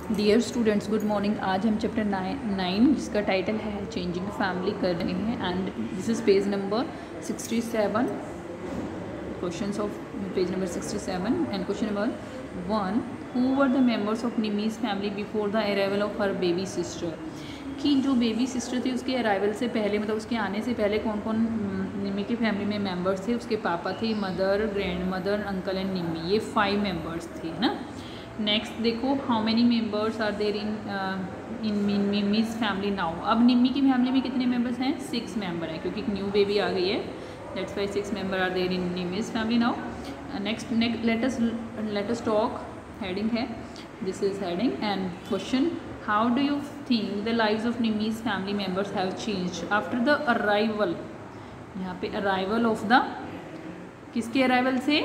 Dear students, good morning. आज हम chapter 9 जिसका टाइटल है चेंजिंग फैमिली कर रहे हैं and this is page number 67, questions of page number 67 and question number 1, who were the members of Nimi's family before the arrival of her baby sister. कि जो baby sister थी उसके arrival से पहले, मतलब उसके आने से पहले कौन कौन निमी की फैमिली में मेंबर्स थे। उसके पापा थे, mother, grandmother, uncle and Nimi, ये 5 मेंबर्स थे ना। नेक्स्ट देखो, how many members are there in Nimi's family now. अब निमी की फैमिली में कितने मेंबर्स हैं? 6 मेंबर हैं, क्योंकि न्यू बेबी आ गई है, that's why 6 member are there in Nimi's family now. Next let us talk, heading है, this is heading and question, how do you think the lives of Nimi's family members have changed after the arrival. यहाँ पे arrival of the, किसके arrival से?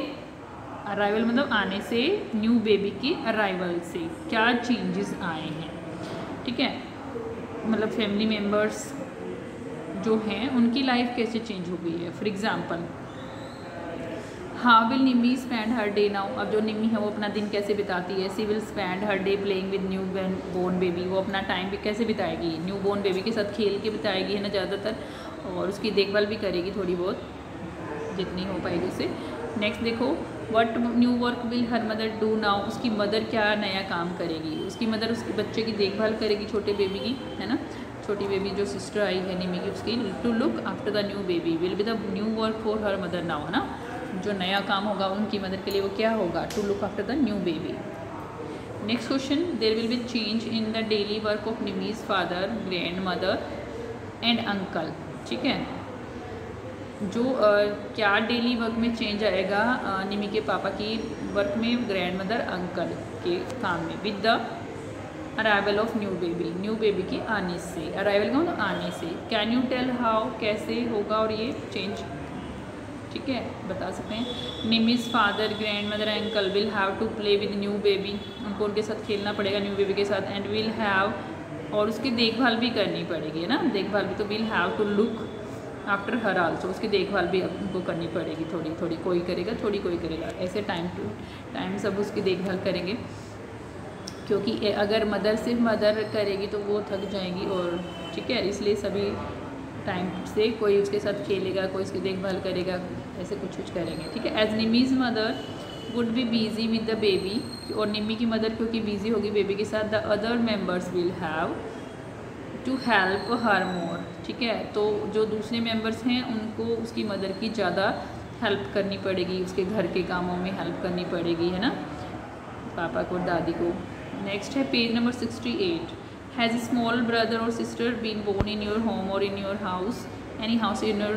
Arrival मतलब आने से, new baby की arrival से क्या चेंजेस आए हैं। ठीक है, मतलब फैमिली मेम्बर्स जो हैं उनकी लाइफ कैसे चेंज हो गई है। For example, how will Nimi spend her day now. अब जो निमी है वो अपना दिन कैसे बिताती है? She will spend her day playing with newborn baby. वो अपना टाइम भी कैसे बिताएगी? न्यू बोर्न बेबी के साथ खेल के बिताएगी, है ना, ज़्यादातर, और उसकी देखभाल भी करेगी थोड़ी बहुत, जितनी हो पाएगी उससे। नेक्स्ट देखो, what new work will her mother do now. उसकी मदर क्या नया काम करेगी? उसकी मदर उसके बच्चे की देखभाल करेगी, छोटे बेबी की, है ना, छोटी बेबी जो सिस्टर आई है निमी की, उसकी। To look after the new baby will be the new work for her mother now, है ना। जो नया काम होगा उनकी मदर के लिए वो क्या होगा? To look after the new baby. Next question, there will be change in the daily work of Nimi's father, grandmother and uncle. ठीक है, जो क्या डेली वर्क में चेंज आएगा निमी के पापा की वर्क में, ग्रैंड मदर, अंकल के काम में, with the arrival of new baby, new baby के आने से। अराइवल का मतलब आने से। कैन यू टेल हाउ, कैसे होगा और ये चेंज? ठीक है, बता सकते हैं। Nimi's father, grandmother, uncle will have to play with new baby. उनको उनके साथ खेलना पड़ेगा न्यू बेबी के साथ। एंड विल हैव, और उसकी देखभाल भी करनी पड़ेगी, है ना, देखभाल भी। तो will have to look after her also, उसकी देखभाल भी उनको करनी पड़ेगी, थोड़ी थोड़ी, कोई करेगा, थोड़ी कोई करेगा, ऐसे टाइम टू टाइम सब उसकी देखभाल करेंगे। क्योंकि अगर मदर सिर्फ मदर करेगी तो वो थक जाएगी, और ठीक है, इसलिए सभी टाइम से कोई उसके साथ खेलेगा, कोई उसकी देखभाल करेगा, ऐसे कुछ कुछ करेंगे। ठीक है, as Nimi's mother would be busy with the baby, और निमी की मदर क्योंकि बिजी होगी बेबी के साथ, the other members will have to help her more. ठीक है, तो जो दूसरे मेंबर्स हैं उनको उसकी मदर की ज़्यादा हेल्प करनी पड़ेगी, उसके घर के कामों में हेल्प करनी पड़ेगी, है ना, पापा को, दादी को। नेक्स्ट है page number 68, has small brother or sister been born in your home or in your house, any house in your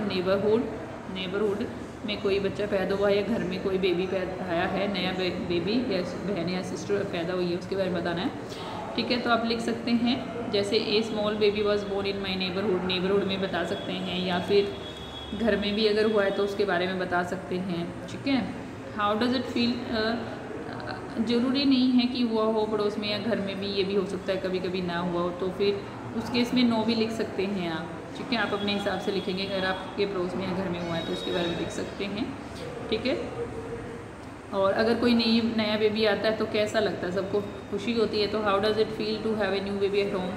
neighbourhood में कोई बच्चा पैदा हुआ या घर में कोई बेबी पैदा आया है, नया बेबी या बहन या सिस्टर पैदा हुई है, उसके बारे में बताना है। ठीक है, तो आप लिख सकते हैं जैसे a small baby was born in my neighbourhood, neighbourhood में बता सकते हैं, या फिर घर में भी अगर हुआ है तो उसके बारे में बता सकते हैं। ठीक है, हाउ डज़ इट फील, ज़रूरी नहीं है कि हुआ हो पड़ोस में या घर में भी, ये भी हो सकता है कभी कभी ना हुआ हो, तो फिर उस केस में नो भी लिख सकते हैं आप। ठीक है, आप अपने हिसाब से लिखेंगे, अगर आपके पड़ोस में या घर में हुआ है तो उसके बारे में लिख सकते हैं। ठीक है, और अगर कोई नया बेबी आता है तो कैसा लगता है? सबको खुशी होती है, तो how does it feel to have a new baby at home,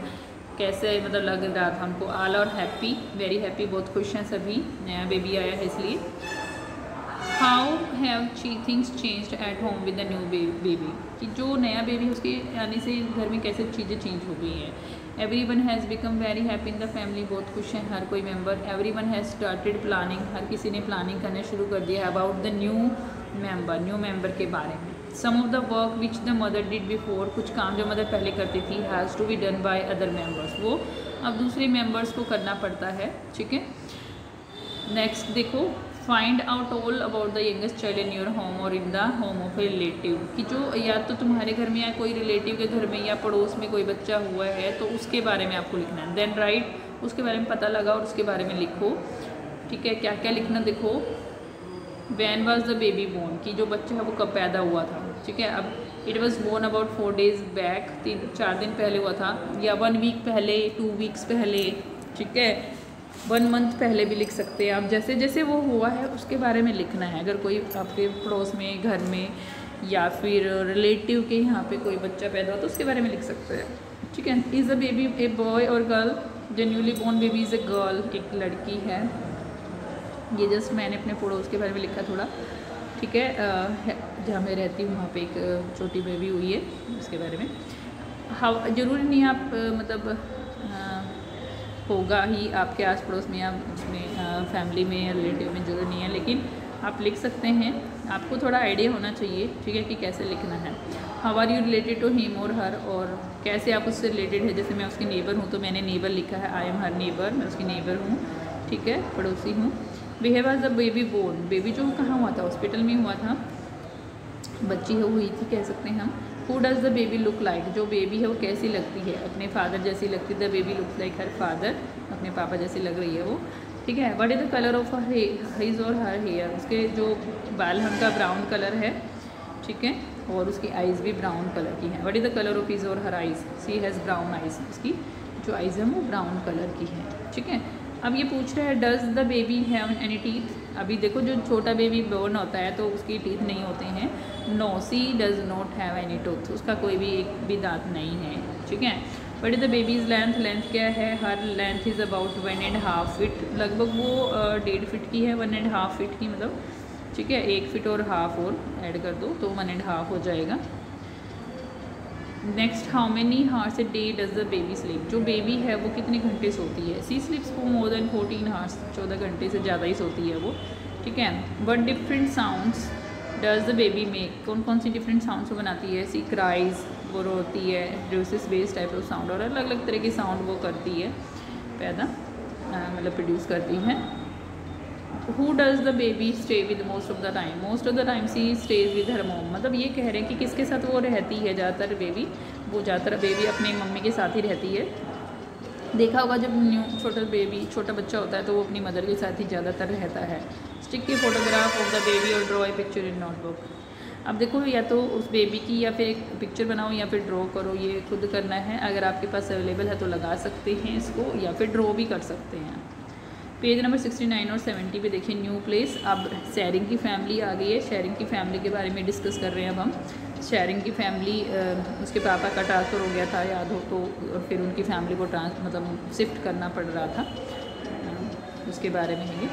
कैसे मतलब लग रहा था उनको? All are happy, very happy, बहुत खुश हैं सभी, नया बेबी आया है इसलिए। How have things changed at home with the new baby, कि जो नया बेबी उसके आने से घर में कैसे चीज़ें चेंज हो गई हैं। Everyone has become very happy in the family, बहुत खुश हैं हर कोई member. Everyone has started planning, हर किसी ने प्लानिंग करना शुरू कर दिया है अबाउट द न्यू मेंबर के बारे में। Some of the work which the mother did before, कुछ काम जो मदर पहले करती थी, has to be done by other members, वो अब दूसरे मेंबर्स को करना पड़ता है। ठीक है, नेक्स्ट देखो, find out all about the youngest child in your home or in the home of a relative, कि जो या तो तुम्हारे घर में या कोई रिलेटिव के घर में या पड़ोस में कोई बच्चा हुआ है तो उसके बारे में आपको लिखना है। देन राइट, उसके बारे में पता लगा और उसके बारे में लिखो। ठीक है, क्या क्या लिखना देखो, when was the baby born, कि जो बच्चा है वो कब पैदा हुआ था। ठीक है, अब it was born about 4 days back, 4 दिन पहले हुआ था, या 1 week पहले, 2 weeks पहले। ठीक है, 1 month पहले भी लिख सकते हैं आप, जैसे जैसे वो हुआ है उसके बारे में लिखना है। अगर कोई आपके पड़ोस में, घर में या फिर रिलेटिव के यहाँ पे कोई बच्चा पैदा हो तो उसके बारे में लिख सकते हैं। ठीक है। Is a baby a boy or girl? The newly born baby is a girl, एक लड़की है। ये जस्ट मैंने अपने पड़ोस के बारे में लिखा थोड़ा। ठीक है। जहाँ मैं रहती हूँ वहाँ पे एक छोटी बेबी हुई है, उसके बारे में। ज़रूरी नहीं आप मतलब होगा ही आपके आस पड़ोस में या उसमें फैमिली में या रिलेटिव में, ज़रूरी नहीं है, लेकिन आप लिख सकते हैं। आपको थोड़ा आइडिया होना चाहिए, ठीक है, कि कैसे लिखना है। How are you related to him और हर, और कैसे आप उससे रिलेटेड है। जैसे मैं उसकी नेबर हूँ तो मैंने नेबर लिखा है, आई एम हर नेबर, मैं उसकी नेबर हूँ। ठीक है, पड़ोसी हूँ। We was the baby born, baby जो कहाँ हुआ था, हॉस्पिटल में हुआ था, बच्ची हुई थी कह सकते हैं हम। Who does the baby look like, जो बेबी है वो कैसी लगती है, अपने फादर जैसी लगती है। The baby looks like her father, अपने पापा जैसी लग रही है वो। ठीक है। What is the colour of his or her hair, उसके जो बाल हल्का ब्राउन कलर है। ठीक है। और उसकी आइज़ भी ब्राउन कलर की हैं। What is the colour of his or her eyes, she has brown eyes, उसकी जो आइज़ है वो ब्राउन कलर की है। ठीक है। अब ये पूछ रहा है does the baby have any teeth. अभी देखो जो छोटा बेबी बोर्न होता है तो उसकी टीथ नहीं होते हैं। No, she does not have any tooth, उसका कोई भी एक भी दांत नहीं है। ठीक है। But the babies length, length क्या है, हर लेंथ इज़ अबाउट 1.5 फीट, लगभग वो 1.5 फीट की है, 1.5 फीट की मतलब। ठीक है। 1 फीट और हाफ और ऐड कर दो तो 1.5 हो जाएगा। Next, how many hours a day does the baby sleep, जो बेबी है वो कितने घंटे सोती है। She sleeps for more than 14 hours, 14 घंटे से ज़्यादा ही सोती है वो। ठीक है। What different sounds does the baby make, कौन कौन सी डिफरेंट साउंड्स वो बनाती है। सी क्राइज, वो रोती है, ड्यूसिस बेस टाइप ऑफ साउंड, और अलग अलग तरह की साउंड वो करती है, पैदा मतलब प्रोड्यूस करती है। Who does the baby stay with most of the time, most of the time she stays with her mom, मतलब ये कह रहे हैं कि किसके साथ वो रहती है ज़्यादातर बेबी, वो ज़्यादातर बेबी अपनी मम्मी के साथ ही रहती है। देखा होगा जब छोटा बच्चा होता है तो वो अपनी मदर के साथ ही ज़्यादातर रहता है। स्टिक की फोटोग्राफ ऑफ द बेबी और draw a picture in notebook. अब देखो या तो उस बेबी की या फिर एक पिक्चर बनाओ या फिर ड्रॉ करो, ये खुद करना है। अगर आपके पास अवेलेबल है तो लगा सकते हैं इसको, या फिर ड्रॉ भी कर सकते हैं। पेज नंबर 69 और 70 पे देखिए न्यू प्लेस। अब शेरिंग की फैमिली आ गई है। शेरिंग की फैमिली के बारे में डिस्कस कर रहे हैं अब हम। शेरिंग की फैमिली, उसके पापा का ट्रांसफ़र हो गया था याद हो तो, और फिर उनकी फैमिली को मतलब शिफ्ट करना पड़ रहा था, उसके बारे में है ये।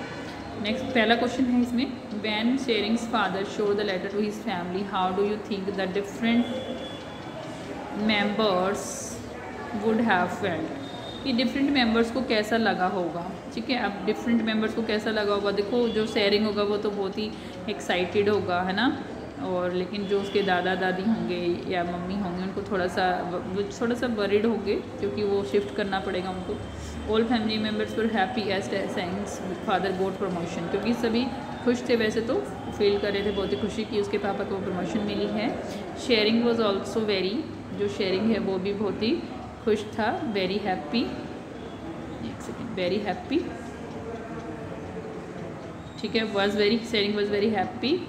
नेक्स्ट पहला क्वेश्चन है इसमें, when Shering's father show the letter to his family how do you think the different members would have felt, कि डिफरेंट मेंबर्स को कैसा लगा होगा। ठीक है। अब डिफरेंट मेंबर्स को कैसा लगा होगा, देखो जो शेरिंग होगा वो तो बहुत ही एक्साइटेड होगा, है ना, और लेकिन जो उसके दादा दादी होंगे या मम्मी होंगे उनको थोड़ा सा वरीड होंगे, क्योंकि वो शिफ्ट करना पड़ेगा उनको। All family members were happy as since father got promotion, क्योंकि सभी खुश थे वैसे तो, फील कर रहे थे बहुत ही खुशी कि उसके पापा को प्रमोशन मिली है। शेयरिंग वॉज ऑल्सो वेरी, जो शेयरिंग है वो भी बहुत ही खुश था। वेरी हैप्पी, एक सेकेंड, वेरी हैप्पी। ठीक है। Was very, Sharing was very happy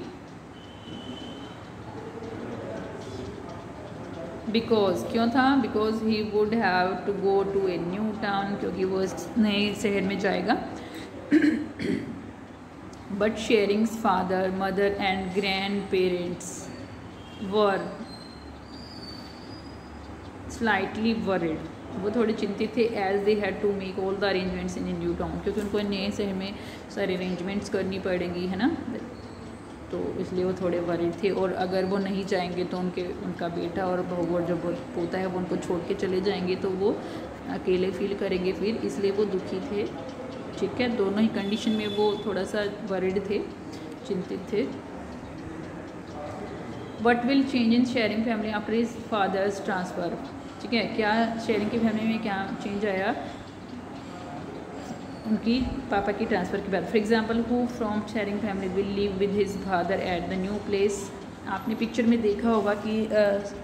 because, क्यों था, because he would have to go to a new town, क्योंकि वो नए शहर में जाएगा। But Sharing's father mother and grandparents were slightly worried, वो थोड़े चिंतित थे। As they had to make all the arrangements in A new town, क्योंकि उनको नए शहर में सारे अरेंजमेंट्स करनी पड़ेंगी, है ना, तो इसलिए वो थोड़े वरीड थे। और अगर वो नहीं जाएंगे तो उनका बेटा और बहू और जो पोता है वो उनको छोड़ के चले जाएंगे तो वो अकेले फील करेंगे फिर, इसलिए वो दुखी थे। ठीक है। दोनों ही कंडीशन में वो थोड़ा सा वरीड थे, चिंतित थे। What will change in sharing family after his father's transfer, ठीक है, क्या शेयरिंग की फैमिली में क्या चेंज आया उनकी पापा की ट्रांसफ़र के बाद। For example, who from sharing family will live with his father at the new place. आपने पिक्चर में देखा होगा कि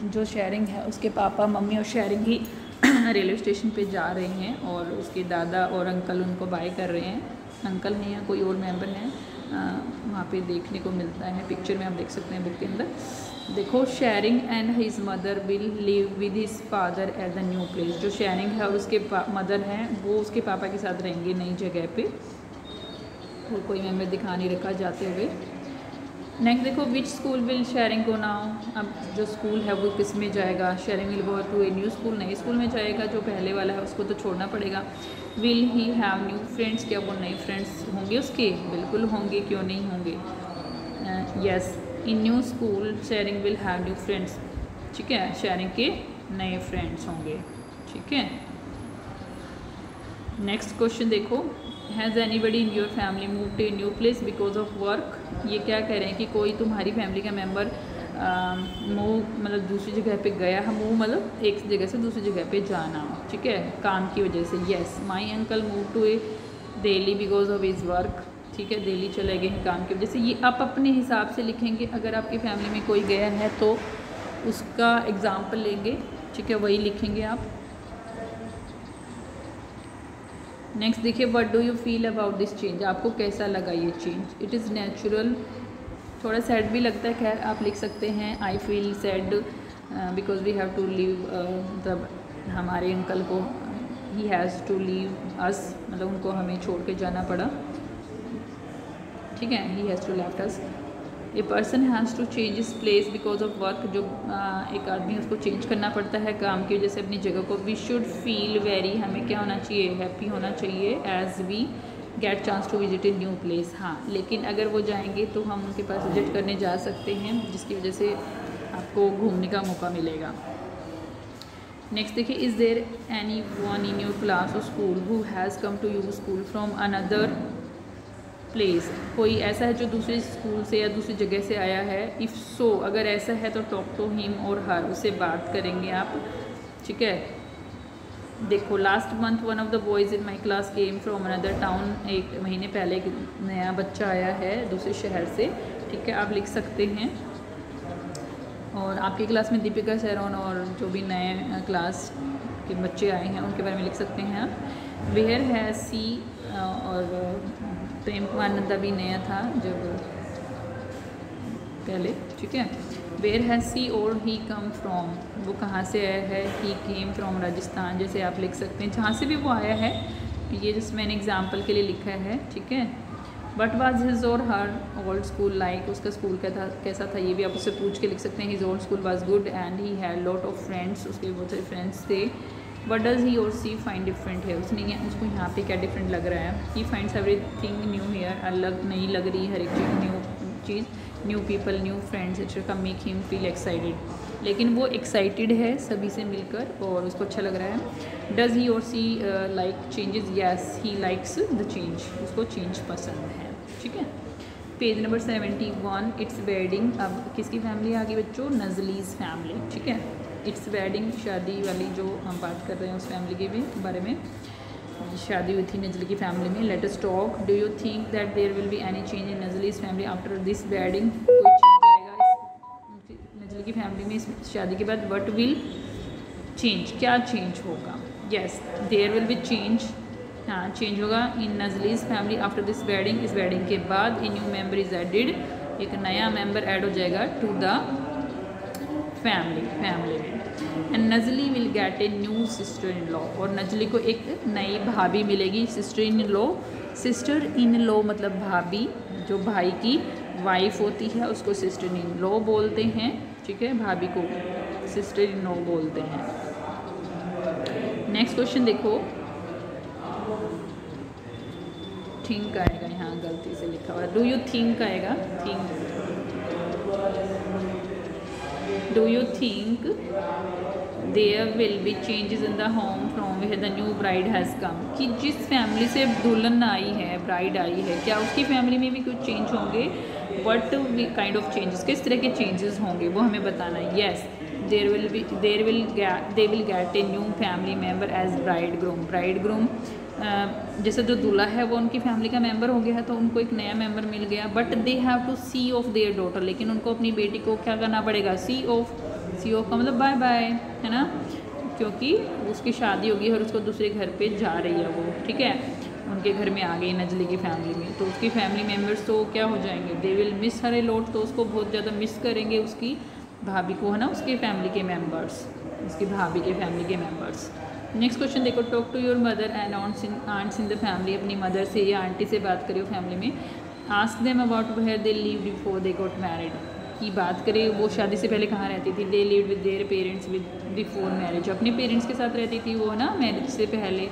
जो शेयरिंग है उसके पापा मम्मी और शेयरिंग ही रेलवे स्टेशन पे जा रहे हैं और उसके दादा और अंकल उनको बाय कर रहे हैं। अंकल हैं या कोई और मेंबर हैं, वहाँ पे देखने को मिलता है। पिक्चर में आप देख सकते हैं बुक के अंदर। देखो, sharing and his mother will live with his father at the new place. जो शेयरिंग है और उसके मदर हैं वो उसके पापा के साथ रहेंगे नई जगह पे, और कोई मेंबर दिखा नहीं रखा जाते हुए। नेक्स्ट देखो, which school will Sharing go now. अब जो स्कूल है वो किस में जाएगा, Sharing will go to a new school, नए स्कूल में जाएगा। जो पहले वाला है उसको तो छोड़ना पड़ेगा। Will he have new friends, क्या वो नए फ्रेंड्स होंगे उसके? बिल्कुल होंगे, क्यों नहीं होंगे। Yes, in new school Sharing will have new friends, ठीक है, शेयरिंग के नए फ्रेंड्स होंगे, ठीक है। नेक्स्ट क्वेश्चन देखो, has anybody in your family move to a new place because of work. ये क्या कह रहे हैं कि कोई तुम्हारी फैमिली का मेम्बर मूव मतलब दूसरी जगह पे गया है। मूव मतलब एक जगह से दूसरी जगह पे जाना, ठीक है, काम की वजह से। Yes, my uncle move to a Delhi because of his work, ठीक है, दिल्ली चले गए हैं काम की वजह से। ये आप अपने हिसाब से लिखेंगे। अगर आपकी फैमिली में कोई गया है तो उसका एग्ज़ाम्पल लेंगे, ठीक है, वही लिखेंगे आप। नेक्स्ट देखिए, what do you feel about this change. आपको कैसा लगा ये चेंज। इट इज़ नेचुरल, थोड़ा सैड भी लगता है, खैर आप लिख सकते हैं I feel sad because we have to leave, मतलब हमारे अंकल को he has to leave us, मतलब उनको हमें छोड़ के जाना पड़ा, ठीक है, he has to left us. A person has to change his place because of work, जो एक आदमी उसको चेंज करना पड़ता है काम की वजह से अपनी जगह को। वी शुड फील वेरी, हमें क्या होना चाहिए, हैप्पी होना चाहिए, as we get chance to visit a new place. हाँ, लेकिन अगर वो जाएंगे तो हम उनके पास विजिट करने जा सकते हैं, जिसकी वजह से आपको घूमने का मौका मिलेगा। नेक्स्ट देखिए, is there anyone in your class or school who has come to your school from another place. कोई ऐसा है जो दूसरे स्कूल से या दूसरी जगह से आया है। इफ़ सो, अगर ऐसा है तो टॉक टू हिम और हर, उससे बात करेंगे आप, ठीक है। देखो, last month one of the boys in my class came from another town. एक महीने पहले एक नया बच्चा आया है दूसरे शहर से, ठीक है, आप लिख सकते हैं। और आपकी क्लास में दीपिका सैरोन और जो भी नए क्लास के बच्चे आए हैं उनके बारे में लिख सकते हैं आप। वेयर हैज़ सी, और प्रेम कुमार नंदा भी नया था जब पहले, ठीक है। वेयर हैज़ सी और ही कम फ्रॉम, वो कहाँ से आया है। ही केम फ्रॉम राजस्थान, जैसे आप लिख सकते हैं जहाँ से भी वो आया है। ये जिस मैंने एग्जाम्पल के लिए लिखा है, ठीक है। But was his or her old school like, उसका स्कूल कैसा था, ये भी आप उससे पूछ के लिख सकते हैं। His old school was good and he had lot of friends, उसके बहुत सारे फ्रेंड्स थे। But does he or C find different है, उसको यहाँ पे क्या डिफरेंट लग रहा है। He finds everything new here, अलग नहीं लग रही हर एक चीज़, new people, new friends etcetera make him feel excited. लेकिन वो एक्साइटेड है सभी से मिलकर और उसको अच्छा लग रहा है। Does he or she like changes, yes he likes the change, उसको चेंज पसंद है, ठीक है। Page number 71, it's wedding. अब किसकी फैमिली आ गई बच्चों, नजलीज़ फैमिली, ठीक है। इट्स वेडिंग, शादी वाली जो हम बात कर रहे हैं उस फैमिली के भी बारे में, शादी हुई थी नजली की फैमिली में। Let us talk, do you think that there will be any change in Nazli's family after this wedding. कोई चेंज आएगा नजली की फैमिली में इस शादी के बाद। व्हाट विल चेंज, क्या चेंज होगा। Yes, there will be change, हाँ चेंज होगा in Nazli's family after this wedding, इस वेडिंग के बाद। A new member is added, एक नया मेम्बर ऐड हो जाएगा टू द फैमिली में। And Nazli will get a new sister in law, और नजली को एक नई भाभी मिलेगी, sister in law. Sister in law मतलब भाभी, जो भाई की वाइफ होती है उसको सिस्टर इन लॉ बोलते हैं, ठीक है, भाभी को सिस्टर इन लॉ बोलते हैं। नेक्स्ट क्वेश्चन देखो, थिंक आएगा, यहाँ गलती से लिखा हुआ है, डू यू थिंक आएगा, think. Do you think there will be changes in the home from where the new bride has come, कि जिस फैमिली से दुल्हन आई है, ब्राइड आई है, क्या उसकी फैमिली में भी कुछ चेंज होंगे। व्हाट काइंड ऑफ चेंजेस, किस तरह के चेंजेस होंगे वो हमें बताना है। Yes, they will get a new family member as bride groom. जैसे जो दूल्हा है वो उनकी फैमिली का मेंबर हो गया है तो उनको एक नया मेंबर मिल गया। But they have to see off their daughter, लेकिन उनको अपनी बेटी को क्या करना पड़ेगा, सी ऑफ का मतलब बाय बाय, है ना, क्योंकि उसकी शादी होगी और उसको दूसरे घर पे जा रही है वो, ठीक है, उनके घर में आ गई नजली की फैमिली में, तो उसकी फैमिली मेम्बर्स तो क्या हो जाएंगे, they will miss her a lot, तो उसको बहुत ज़्यादा मिस करेंगे उसकी भाभी को, है ना, उसके फैमिली के मेम्बर्स, उसकी भाभी के फैमिली के मेम्बर्स। नेक्स्ट क्वेश्चन देखो, talk to your mother and aunts in the family, अपनी मदर से या आंटी से बात करियो फैमिली में। Ask them about where they live before they got married की बात करें, वो शादी से पहले कहाँ रहती थी। They lived with their parents with before marriage, अपने पेरेंट्स के साथ रहती थी वो ना, मैरिज से पहले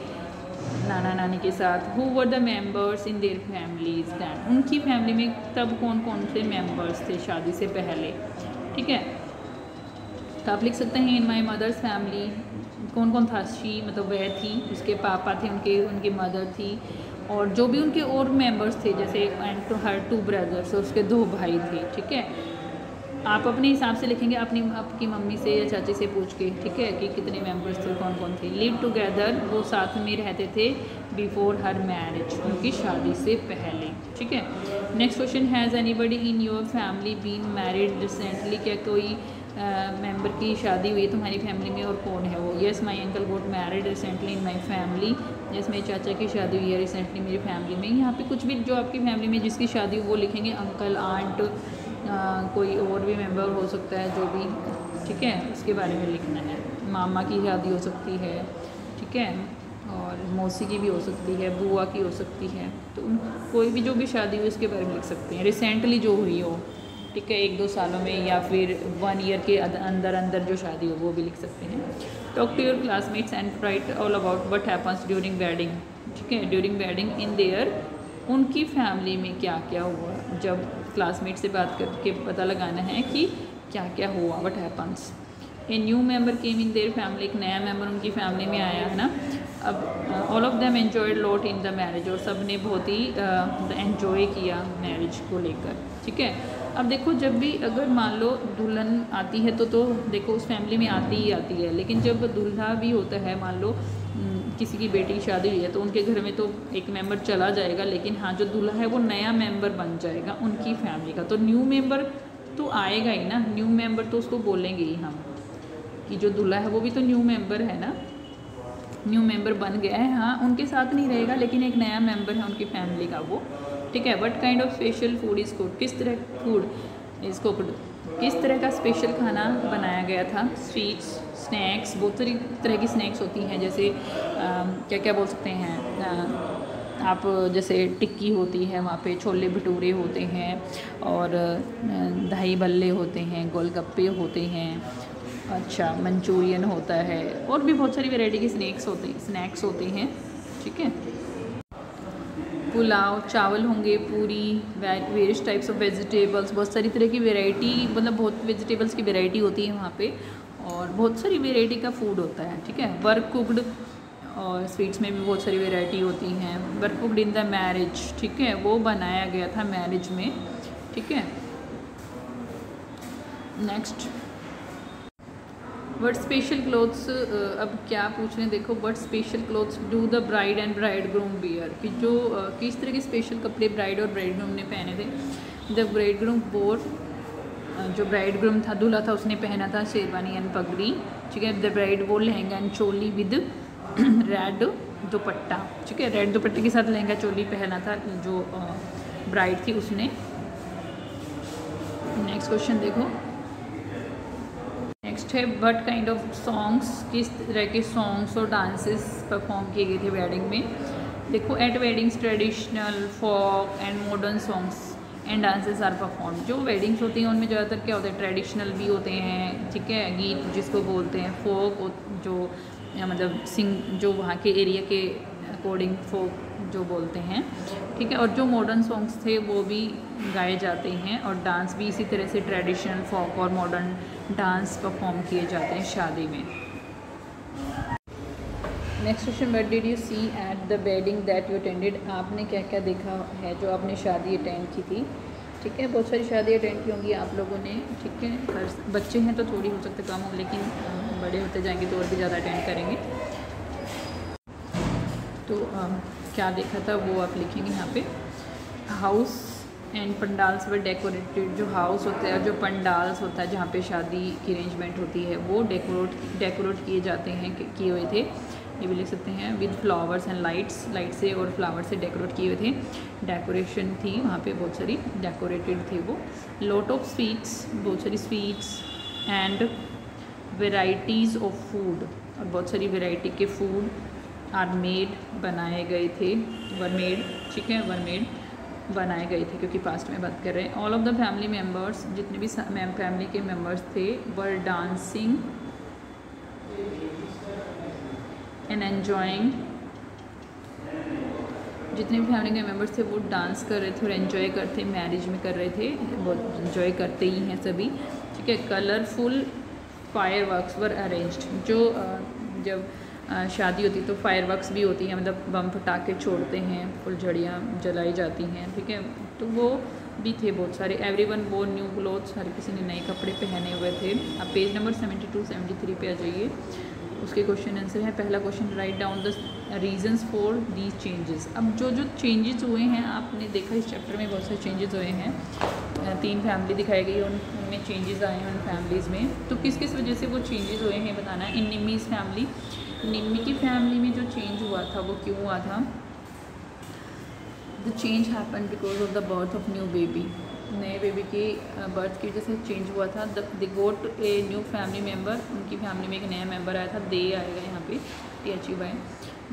नाना नानी के साथ। Who were the members in their families then, उनकी फैमिली में तब कौन कौन से मेंबर्स थे शादी से पहले, ठीक है। तो आप लिख सकते हैं इन माई मदर्स फैमिली कौन कौन था। शी मतलब वह थी, उसके पापा थे, उनकी मदर थी, और जो भी उनके और मेंबर्स थे जैसे एंड टू हर 2 ब्रदर्स, उसके 2 भाई थे, ठीक है। आप अपने हिसाब से लिखेंगे, आपकी मम्मी से या चाची से पूछ के, ठीक है, कि कितने मेंबर्स थे, कौन कौन थे। लिव टुगेदर, वो साथ में रहते थे बिफोर हर मैरिज, उनकी शादी से पहले, ठीक है। Next question, has anybody in your family been married recently, क्या कोई मेंबर की शादी हुई है तुम्हारी फैमिली में, और कौन है वो। Yes my uncle goat married recently in my family, yes मेरे चाचा की शादी हुई है रिसेंटली मेरी फैमिली में। यहाँ पे कुछ भी जो आपकी फैमिली में जिसकी शादी हो वो लिखेंगे, अंकल, आंट, कोई और भी मेंबर हो सकता है जो भी, ठीक है, उसके बारे में लिखना है। मामा की शादी हो सकती है, ठीक है, और मौसी की भी हो सकती है, बुआ की हो सकती है, तो कोई भी जो भी शादी हुई उसके बारे में लिख सकते हैं। रिसेंटली जो हुई हो, ठीक है, 1-2 सालों में, या फिर 1 ईयर के अंदर जो शादी हो वो भी लिख सकते हैं। Talk to your classmates and write all about what happens during wedding, ठीक है, ड्यूरिंग वेडिंग इन देयर, उनकी फैमिली में क्या क्या हुआ। जब क्लासमेट से बात करके पता लगाना है कि क्या क्या हुआ, what happens. A new member came in their family, एक नया मेंबर उनकी फैमिली में आया है ना। अब all of them enjoyed lot in the marriage, और सब ने बहुत ही एन्जॉय किया मैरिज को लेकर, ठीक है। अब देखो, जब भी अगर मान लो दुल्हन आती है तो देखो उस फैमिली में आती ही आती है, लेकिन जब दूल्हा भी होता है, मान लो किसी की बेटी की शादी हुई है तो उनके घर में तो एक मेंबर चला जाएगा, लेकिन हाँ जो दूल्हा है वो नया मेंबर बन जाएगा उनकी फैमिली का। तो न्यू मेंबर तो आएगा ही ना, न्यू मेंबर तो उसको बोलेंगे ही हम कि जो दूल्हा है वो भी तो न्यू मेंबर है ना, न्यू मेंबर बन गया है। हाँ, उनके साथ नहीं रहेगा, लेकिन एक नया मेंबर है उनकी फैमिली का वो, ठीक है। What kind of special food is cooked, किस तरह फूड इज़ कुक्ड, किस तरह का स्पेशल खाना बनाया गया था। स्वीट्स, स्नैक्स, बहुत सारी तरह की स्नैक्स होती हैं, जैसे क्या क्या बोल सकते हैं आप, जैसे टिक्की होती है वहाँ पे, छोले भटूरे होते हैं, और दही बल्ले होते हैं, गोलगप्पे होते हैं, अच्छा मंचूरियन होता है, और भी बहुत सारी वैरायटी के स्नैक्स होते हैं, ठीक है। पुलाव, चावल होंगे, पूरी, वेरियस टाइप्स ऑफ वेजिटेबल्स, बहुत सारी तरह की वैरायटी, मतलब बहुत वेजिटेबल्स की वैरायटी होती है वहाँ पे, और बहुत सारी वैरायटी का फूड होता है, ठीक है। वर्क कुक्ड, और स्वीट्स में भी बहुत सारी वैरायटी होती हैं। Work cooked in the marriage, ठीक है, वो बनाया गया था मैरिज में, ठीक है। नेक्स्ट, वट स्पेशल क्लोथ्स, अब क्या पूछ रहे हैं देखो, what special clothes do the bride and bride groom wear, कि जो किस तरह के स्पेशल कपड़े ब्राइड और ब्राइड ग्रूम ने पहने थे। द ब्राइड ग्रूम बोर, जो ब्राइड ग्रूम था, दूल्हा था, उसने पहना था शेरवानी एंड पगड़ी, ठीक है। द ब्राइड वो lehenga and choli with red दुपट्टा, ठीक है, रेड दुपट्टे के साथ लहंगा चोली पहना था जो ब्राइड थी उसने। नेक्स्ट क्वेश्चन देखो, नेक्स्ट है व्हाट काइंड ऑफ सॉन्ग्स, किस तरह के सॉन्ग्स और डांसेस परफॉर्म किए गए थे वेडिंग में। देखो, at weddings traditional, folk and modern songs and dances are perform. जो वेडिंग्स होती हैं उनमें ज़्यादातर क्या होता है, ट्रेडिशनल भी होते हैं, ठीक है, गीत जिसको बोलते हैं, फोक जो मतलब जो वहाँ के एरिया के अकॉर्डिंग फोक जो बोलते हैं, ठीक है, और जो मॉडर्न सॉन्ग्स थे वो भी गाए जाते हैं, और डांस भी इसी तरह से ट्रेडिशनल, फोक और मॉडर्न डांस परफॉर्म किए जाते हैं शादी में। Next question, what did you see at the wedding that you attended, आपने क्या क्या देखा है जो आपने शादी अटेंड की थी, ठीक है। बहुत सारी शादी अटेंड की होंगी आप लोगों ने, ठीक है। बच्चे हैं तो थोड़ी हो सकते कम हो, लेकिन बड़े होते जाएंगे तो और भी ज़्यादा अटेंड करेंगे। तो क्या देखा था वो आप लिखेंगे यहाँ पे। House and pandals were decorated, जो हाउस होता है और जो पंडाल्स होता है जहाँ पे शादी की अरेंजमेंट होती है वो डेकोरेट किए जाते हैं, किए हुए थे, ये भी लिख सकते हैं। विद फ्लावर्स एंड लाइट से और फ्लावर से डेकोरेट किए हुए थे, डेकोरेशन थी वहाँ पे, बहुत सारी डेकोरेटेड थे वो। लॉट ऑफ स्वीट्स, बहुत सारी sweets and varieties of food, और बहुत सारी वेराइटी के फूड आर मेड, बनाए गए थे, वर मेड, ठीक है, वर मेड बनाए गए थे, क्योंकि पास्ट में बात कर रहे हैं। All of the family members, जितने भी फैमिली के मेम्बर्स थे, वर डांसिंग एंड एन्जॉइंग, जितने भी फैमिली के मेम्बर्स थे वो डांस कर रहे थे और एंजॉय करते, मैरिज में कर रहे थे, बहुत एंजॉय करते ही हैं सभी, ठीक है। कलरफुल फायर वर्क्स वर अरेंज्ड, जो जब शादी होती तो फायर वर्क्स भी होती हैं, मतलब बम पटाखे छोड़ते हैं, फुलझड़ियाँ जलाई जाती हैं, ठीक है, तो वो भी थे बहुत सारे। एवरीवन वो न्यू क्लोथ्स, हर किसी ने नए कपड़े पहने हुए थे। अब पेज नंबर 72-73 पे आ जाइए, उसके क्वेश्चन आंसर है। पहला question, write down the reasons for these changes. अब जो जो चेंजेस हुए हैं, आपने देखा इस चैप्टर में बहुत सारे चेंजेस हुए हैं, 3 फैमिली दिखाई गई, उनमें चेंजेस आए हैं उन फैमिलीज़ में, तो किस किस वजह से वो चेंजेस हुए हैं बताना है। इन निम्मीज़ फैमिली, निम्मी की फैमिली में जो चेंज हुआ था वो क्यों हुआ था? The change happen because of the birth of new baby, नए बेबी की बर्थ की वजह से चेंज हुआ था। दे गोट ए न्यू फैमिली मेम्बर, उनकी फैमिली में एक नया मेम्बर आया था, दे आएगा यहाँ पे THEY।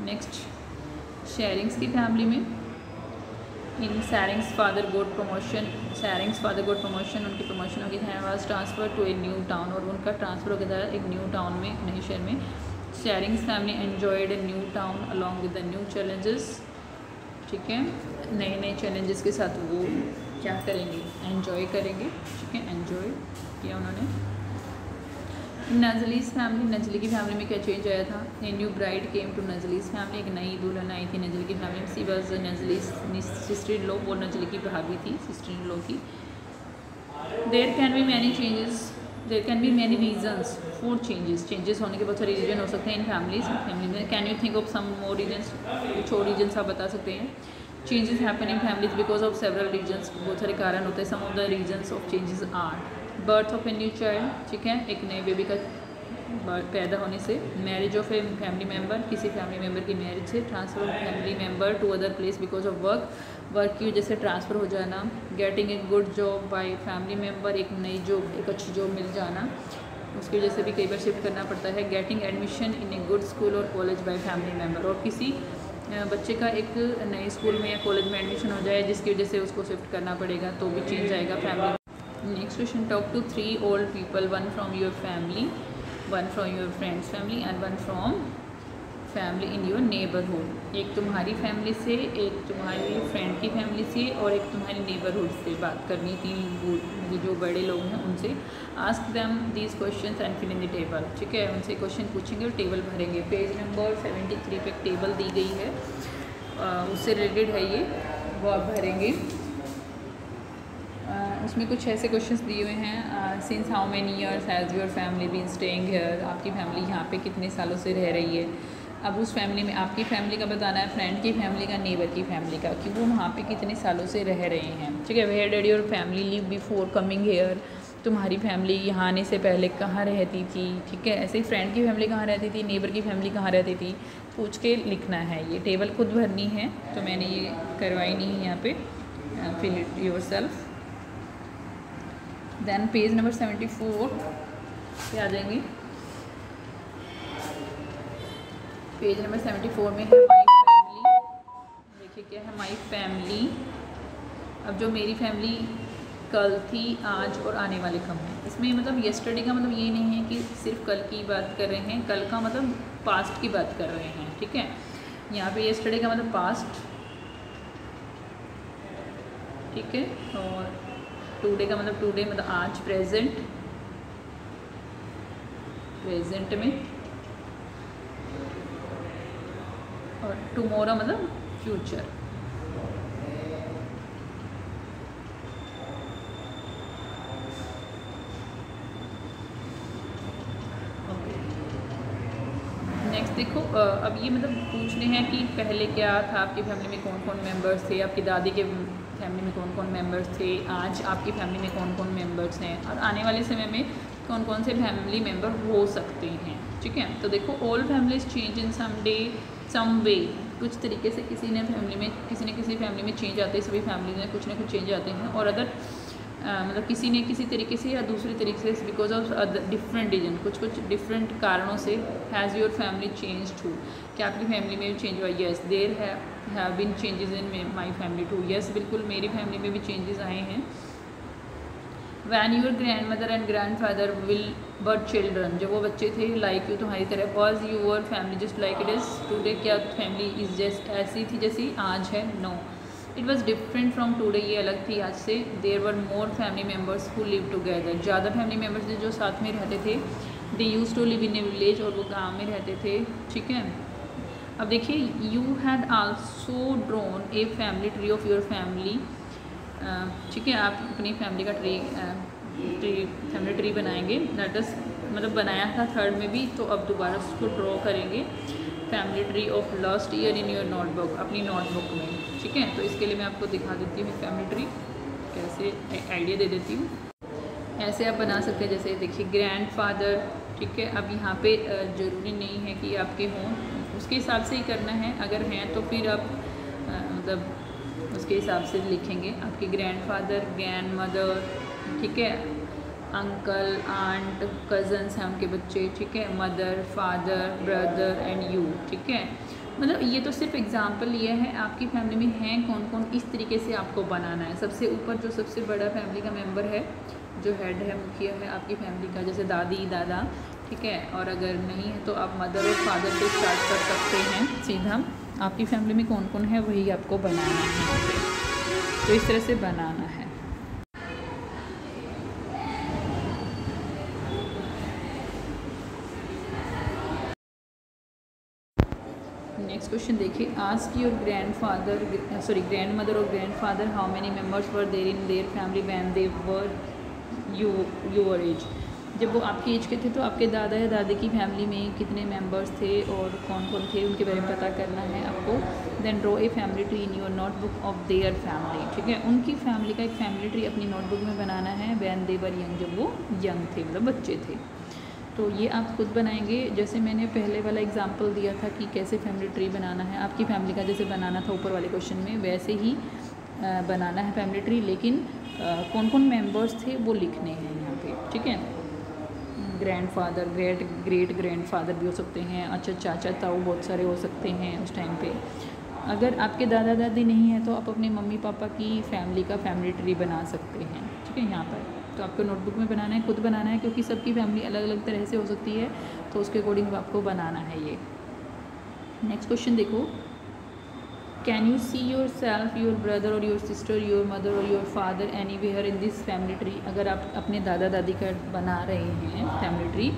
नेक्स्ट, शेयरिंग्स की फैमिली में, in Tsering's father got promotion, Tsering's father got promotion, उनकी प्रमोशन हो गई था, was transfer to a new town, और उनका ट्रांसफ़र हो गया था एक न्यू टाउन में, नए शहर में। Sharings family enjoyed A new town along with the new challenges, ठीक है, नए नए चैलेंजेस के साथ वो क्या करेंगे, एन्जॉय करेंगे, ठीक है, एन्जॉय किया उन्होंने। नजलीस फैमिली, नजली की फैमिली में क्या चेंज आया था? A new bride came to Nazli's family, एक नई दुल्हन आई थी नजली की फैमिली में। She was Nazli's sister in law, वो नजली की भाभी थी, सिस्टर इन लॉ की। There can be many changes, there can be many reasons for changes, changes होने के बहुत सारे रीजन हो सकते हैं इन फैमिली में। Can you think of some more reasons, कुछ और रीजन्स आप बता सकते हैं। Changes happen in families because of several reasons, बहुत सारे कारण होते हैं। Some of the reasons of changes are birth of a new child, ठीक है, एक नए बेबी का पैदा होने से। Marriage of a family member, किसी फैमिली मेम्बर की मैरिज से। Transfer of family member to other place because of work, work की वजह से ट्रांसफ़र हो जाना। Getting a good job bye family member, एक नई जॉब, एक अच्छी जॉब मिल जाना, उसकी वजह से भी कई बार शिफ्ट करना पड़ता है। Getting admission in a good school और कॉलेज बाय फैमिली मेम्बर, और किसी बच्चे का एक नए स्कूल में या कॉलेज में एडमिशन हो जाए जिसकी वजह से उसको शिफ्ट करना पड़ेगा, तो भी चेंज आएगा family. Next question, talk to 3 old people, 1 from your family, 1 from your friends family and 1 from family in your neighbourhood. एक तुम्हारी फैमिली से, एक तुम्हारी फ्रेंड की फैमिली से और एक तुम्हारी नेबरहुड से बात करनी थी, जो बड़े लोग हैं उनसे। Ask them these questions and fill in the table, ठीक है, उनसे क्वेश्चन पूछेंगे और टेबल भरेंगे। पेज नंबर 73 पे एक टेबल दी गई है, उससे रिलेटेड है ये, वो आप भरेंगे। उसमें कुछ ऐसे क्वेश्चंस दिए हुए हैं, since how many years has your family been staying here, आपकी फैमिली यहाँ पे कितने सालों से रह रही है। अब उस फैमिली में आपकी फैमिली का बताना है, फ्रेंड की फैमिली का, नेबर की फैमिली का, कि वो वहाँ पे कितने सालों से रह रहे हैं, ठीक है। Where did your family live before coming here, तुम्हारी फैमिली यहाँ आने से पहले कहाँ रहती थी, ठीक है। ऐसे ही फ्रेंड की फैमिली कहाँ रहती थी, नेबर की फैमिली कहाँ रहती थी, पूछ के लिखना है। ये टेबल खुद भरनी है, तो मैंने ये करवाई नहीं है यहाँ पे, fill it yourself. Then page number 74 पे आ जाएंगे। पेज नंबर 74 में है माई फैमिली, देखिए क्या है, माई फैमिली। अब जो मेरी फैमिली कल थी, आज और आने वाले कब है, इसमें मतलब येस्टरडे का मतलब ये नहीं है कि सिर्फ कल की बात कर रहे हैं, कल का मतलब पास्ट की बात कर रहे हैं, ठीक है। यहाँ पे येस्टरडे का मतलब पास्ट, ठीक है, और टुडे का मतलब टुडे मतलब आज, प्रेजेंट, प्रेजेंट में, और टुमारो मतलब फ्यूचर। नेक्स्ट देखो, अब ये मतलब पूछने हैं कि पहले क्या था, आपकी फैमिली में कौन कौन मेंबर्स थे, आपकी दादी के फैमिली में कौन कौन मेंबर्स थे, आज आपकी फैमिली में कौन कौन मेंबर्स हैं, और आने वाले समय में कौन कौन से फैमिली मेंबर हो सकते हैं, ठीक है। तो देखो, all families change in some day some way, कुछ तरीके से किसी ने फैमिली में, किसी न किसी फैमिली में चेंज आते हैं, सभी फैमिली में कुछ ना कुछ चेंज आते हैं। और अदर मतलब किसी ने किसी तरीके से या दूसरे तरीके से बिकॉज ऑफ डिफरेंट रीजन, कुछ डिफरेंट कारणों से has your family change too, क्या आपकी फैमिली में भी चेंज हुआ? Yes there have been changes in my family too. Yes बिल्कुल मेरी फैमिली में भी चेंजेस आए हैं। When your grandmother and grandfather will but children, जब वो बच्चे थे लाइक यू तुम्हारी तरह, was your family just like it is today, क्या फैमिली इज़ जस्ट ऐसी थी जैसी आज है? No, it was different from today, ये अलग थी आज से। There were more family members who live together, ज़्यादा फैमिली मेम्बर्स थे जो साथ में रहते थे। They use to live in a village, और वो गाँव में रहते थे। ठीक है, अब देखिए, you had also drawn A family tree of your family. ठीक है, आप अपनी फैमिली का फैमिली ट्री बनाएंगे। दैट इज मतलब बनाया था थर्ड में भी, तो अब दोबारा उसको ड्रॉ करेंगे। Family tree of last year in your notebook, अपनी नोटबुक में। ठीक है, तो इसके लिए मैं आपको दिखा देती हूँ फैमिली ट्री कैसे, आइडिया दे देती हूँ। ऐसे आप बना सकते हैं, जैसे देखिए ग्रैंड फादर। ठीक है, अब यहाँ पे ज़रूरी नहीं है कि आपके हों, उसके हिसाब से ही करना है। अगर हैं तो फिर आप मतलब उसके हिसाब से लिखेंगे। आपके ग्रैंड फादर, ग्रैंड मदर, ठीक है, अंकल, आंट, कज़न्स हैं उनके बच्चे। ठीक है, mother, father, brother and you. ठीक है, मतलब ये तो सिर्फ एग्जांपल ये है, आपकी फैमिली में हैं कौन कौन, इस तरीके से आपको बनाना है। सबसे ऊपर जो सबसे बड़ा फैमिली का मेंबर है, जो हेड है, मुखिया है आपकी फैमिली का, जैसे दादी दादा। ठीक है, और अगर नहीं है तो आप मदर और फादर से स्टार्ट कर सकते हैं सीधा। आपकी फैमिली में कौन कौन है वही आपको बनाना है यहाँ पे, तो इस तरह से बनाना है। नेक्स्ट क्वेश्चन देखिए, आस्क योर ग्रैंड मदर और grandfather how many members were there in their family when they were your age. जब वो आपकी एज के थे तो आपके दादा या दादी की फैमिली में कितने मेंबर्स थे और कौन कौन थे उनके बारे में पता करना है आपको। Then draw a family tree in your notebook of their family. ठीक है, उनकी फैमिली का एक फैमिली ट्री अपनी नोटबुक में बनाना है। व्हेन दे वर यंग, जब वो यंग थे, मतलब बच्चे थे। तो ये आप खुद बनाएंगे। जैसे मैंने पहले वाला एग्जांपल दिया था कि कैसे फैमिली ट्री बनाना है, आपकी फैमिली का जैसे बनाना था ऊपर वाले क्वेश्चन में, वैसे ही बनाना है फैमिली ट्री। लेकिन कौन कौन मेंबर्स थे वो लिखने हैं यहाँ पे। ठीक है, grand father, great grand father भी हो सकते हैं। अच्छा, चाचा ताऊ बहुत सारे हो सकते हैं उस टाइम पे। अगर आपके दादा दादी नहीं है तो आप अपने मम्मी पापा की फैमिली का फैमिली ट्री बना सकते हैं। ठीक है, यहाँ पर तो आपको नोटबुक में बनाना है, खुद बनाना है, क्योंकि सबकी फैमिली अलग अलग तरह से हो सकती है, तो उसके अकॉर्डिंग आपको बनाना है ये। नेक्स्ट क्वेश्चन देखो, can you see your self, your brother और योर सिस्टर, योर मदर और your father anywhere in this family tree. अगर आप अपने दादा दादी का बना रहे हैं फैमिली ट्री,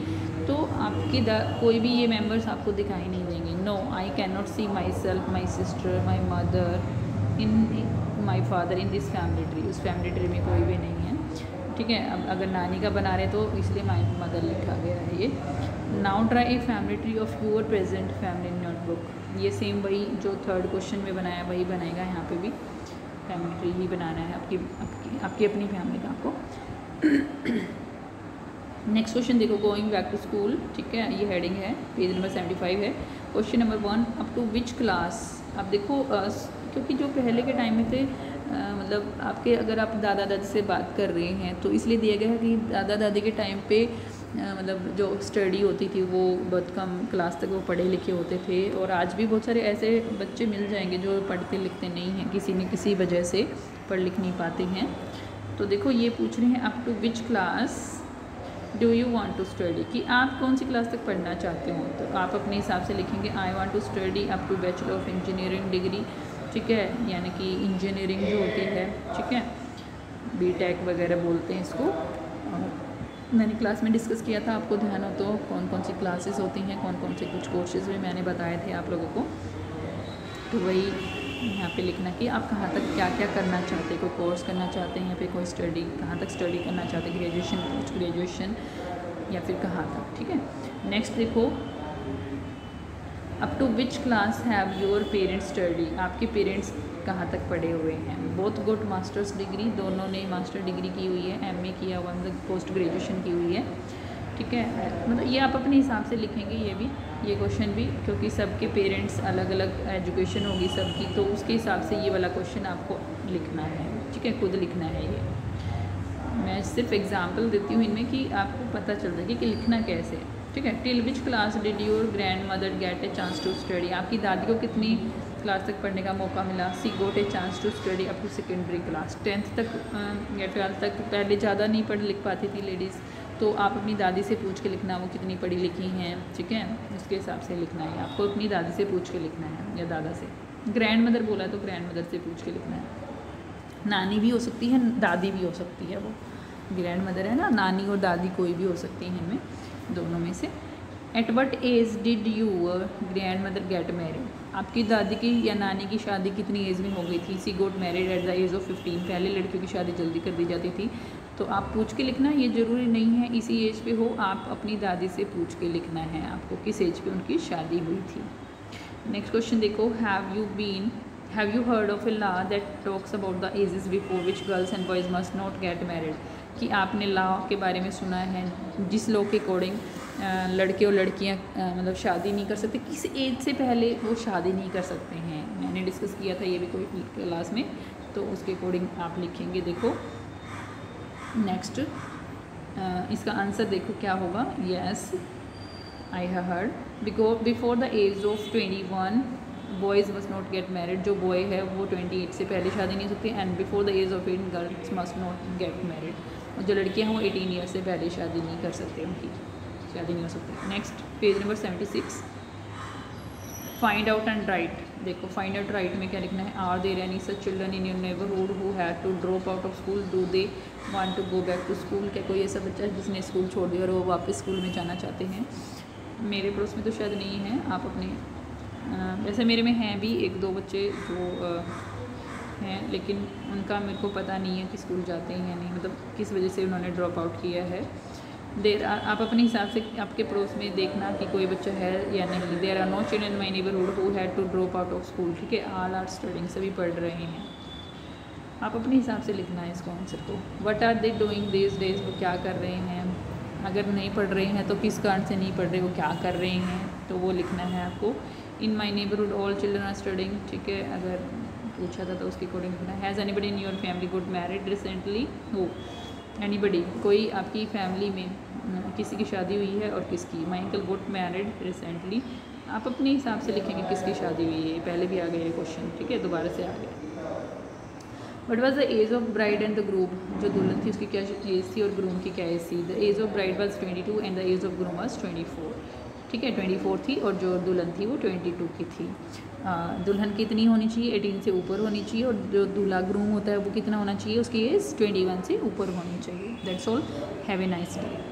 तो आपके कोई भी ये मेंबर्स आपको दिखाई नहीं देंगे। No, I can not see myself, my sister, my mother, in my father in this family tree. उस फैमिली ट्री में कोई भी नहीं है। ठीक है, अब अगर नानी का बना रहे तो इसलिए माई मदर लिखा गया है ये। Now try A family tree of your present family notebook. ये सेम वही जो थर्ड क्वेश्चन में बनाया वही बनाएगा, यहाँ पे भी फैमिली ट्री ही बनाना है आपकी अपनी फैमिली का आपको। नेक्स्ट क्वेश्चन देखो, गोइंग बैक टू स्कूल। ठीक है, ये हेडिंग है, पेज नंबर 75 है। Question number 1, up to which class. अब देखो क्योंकि जो पहले के टाइम में थे, मतलब आपके अगर आप दादा दादी से बात कर रहे हैं तो इसलिए दिया गया है कि दादा दादी के टाइम पे मतलब जो स्टडी होती थी वो बहुत कम क्लास तक वो पढ़े लिखे होते थे। और आज भी बहुत सारे ऐसे बच्चे मिल जाएंगे जो पढ़ते लिखते नहीं हैं, किसी न किसी वजह से पढ़ लिख नहीं पाते हैं। तो देखो ये पूछ रहे हैं, up to which class do you want to study, कि आप कौन सी क्लास तक पढ़ना चाहते हो। तो आप अपने हिसाब से लिखेंगे, I want to study up to bachelor of engineering degree. ठीक है, यानी कि इंजीनियरिंग जो होती है, ठीक है, बीटेक वगैरह बोलते हैं इसको। मैंने क्लास में डिस्कस किया था, आपको ध्यान हो तो, कौन कौन सी क्लासेस होती हैं, कौन कौन से कुछ कोर्सेज भी मैंने बताए थे आप लोगों को। तो वही यहाँ पे लिखना कि आप कहाँ तक क्या क्या करना चाहते हैं, कोई कोर्स करना चाहते हैं या फिर कोई स्टडी, कहाँ तक स्टडी करना चाहते हैं, ग्रेजुएशन, पोस्ट ग्रेजुएशन या फिर कहाँ तक। ठीक है, नेक्स्ट देखो, up to which class have your parents study. आपके पेरेंट्स कहाँ तक पढ़े हुए हैं। बोथ गुड मास्टर्स डिग्री, दोनों ने मास्टर डिग्री की हुई है, एमए किया हुआ, मतलब पोस्ट ग्रेजुएशन की हुई है। ठीक है, मतलब ये आप अपने हिसाब से लिखेंगे ये क्वेश्चन भी, क्योंकि सबके पेरेंट्स अलग अलग एजुकेशन होगी सबकी, तो उसके हिसाब से ये वाला क्वेश्चन आपको लिखना है। ठीक है, खुद लिखना है ये। मैं सिर्फ एग्जांपल देती हूँ इनमें कि आपको पता चल जाएगी कि लिखना कैसे है, ठीक है। Till which class did your grandmother get a chance to study, आपकी दादी को कितनी क्लास तक पढ़ने का मौका मिला। She got a chance to study up to secondary class, 10th तक या 12th तक। पहले ज़्यादा नहीं पढ़ लिख पाती थी लेडीज़, तो आप अपनी दादी से पूछ के लिखना वो कितनी पढ़ी लिखी हैं, ठीक है, उसके हिसाब से लिखना है आपको। अपनी दादी से पूछ के लिखना है या दादा से। ग्रैंड मदर बोला तो ग्रैंड मदर से पूछ के लिखना है। नानी भी हो सकती है, दादी भी हो सकती है, वो ग्रैंड मदर है ना, नानी और दादी कोई भी हो सकती है इनमें दोनों में से। At what age did your grandmother get married, आपकी दादी की या नानी की शादी कितनी एज में हो गई थी। She got married at the age of 15, पहले लड़कियों की शादी जल्दी कर दी जाती थी, तो आप पूछ के लिखना। ये ज़रूरी नहीं है इसी एज पे हो, आप अपनी दादी से पूछ के लिखना है आपको किस एज पे उनकी शादी हुई थी। नेक्स्ट क्वेश्चन देखो, have you heard of a law that talks about the ages before which girls and boys must not get married, कि आपने लॉ के बारे में सुना है जिस लॉ के अकॉर्डिंग लड़के और लड़कियां मतलब शादी नहीं कर सकते, किस एज से पहले वो शादी नहीं कर सकते हैं। मैंने डिस्कस किया था ये भी कोई क्लास में, तो उसके अकॉर्डिंग आप लिखेंगे। देखो नेक्स्ट इसका आंसर देखो क्या होगा। Yes I have heard before the age of 21 boys must not get married, जो बॉय है वो 28 से पहले शादी नहीं हो सकती। And before the age of 18 girls must not get married, और जो लड़कियां हैं वो 18 ईयर से पहले शादी नहीं कर सकते, उनकी शादी नहीं हो सकती। Next page number 76, find out and write. देखो फाइंड आउट राइट में क्या लिखना है। Are there any such children in your neighbourhood who had to drop out of school, do they want to go back to school, क्या कोई ऐसा बच्चा है जिसने स्कूल छोड़ दिया और वो वापस स्कूल में जाना चाहते हैं। मेरे पड़ोस में तो शायद नहीं है, आप अपने वैसे मेरे में हैं भी 1-2 बच्चे जो हैं, लेकिन उनका मेरे को पता नहीं है कि स्कूल जाते हैं या नहीं, मतलब किस वजह से उन्होंने ड्रॉप आउट किया है। आप अपने हिसाब से आपके पड़ोस में देखना कि कोई बच्चा है या नहीं। There are no children in my neighbourhood who had to drop out of school, ठीक है, ऑल आर स्टडिंग, सभी पढ़ रहे हैं। आप अपने हिसाब से लिखना है इसको आंसर को। What are they doing this days, वो क्या कर रहे हैं। अगर नहीं पढ़ रहे हैं तो किस कारण से नहीं पढ़ रहे, वो क्या कर रहे हैं, तो वो लिखना है आपको। In my neighbourhood all children are studying, ठीक है, अगर पूछा था तो उसके अकॉर्डिंग लिखना है। Has anybody in your family good married recently, हो एनीबडी, कोई आपकी फैमिली में किसी की शादी हुई है और किसकी। My uncle good married recently, आप अपने हिसाब से लिखेंगे किसकी शादी हुई है। पहले भी आ गया ये क्वेश्चन, ठीक है, दोबारा से आ गया। What was the age of bride and the groom, जो दुल्हन थी उसकी क्या एज थी और ग्रूम की क्या एज थी। The age of bride was 22 and the age of groom was 24, ठीक है, 24 थी और जो दुल्हन थी वो 22 की थी। दुल्हन कितनी होनी चाहिए, 18 से ऊपर होनी चाहिए, और जो दूल्हा ग्रूम होता है वो कितना होना चाहिए, उसकी एज 21 से ऊपर होनी चाहिए। That's all, have a nice day.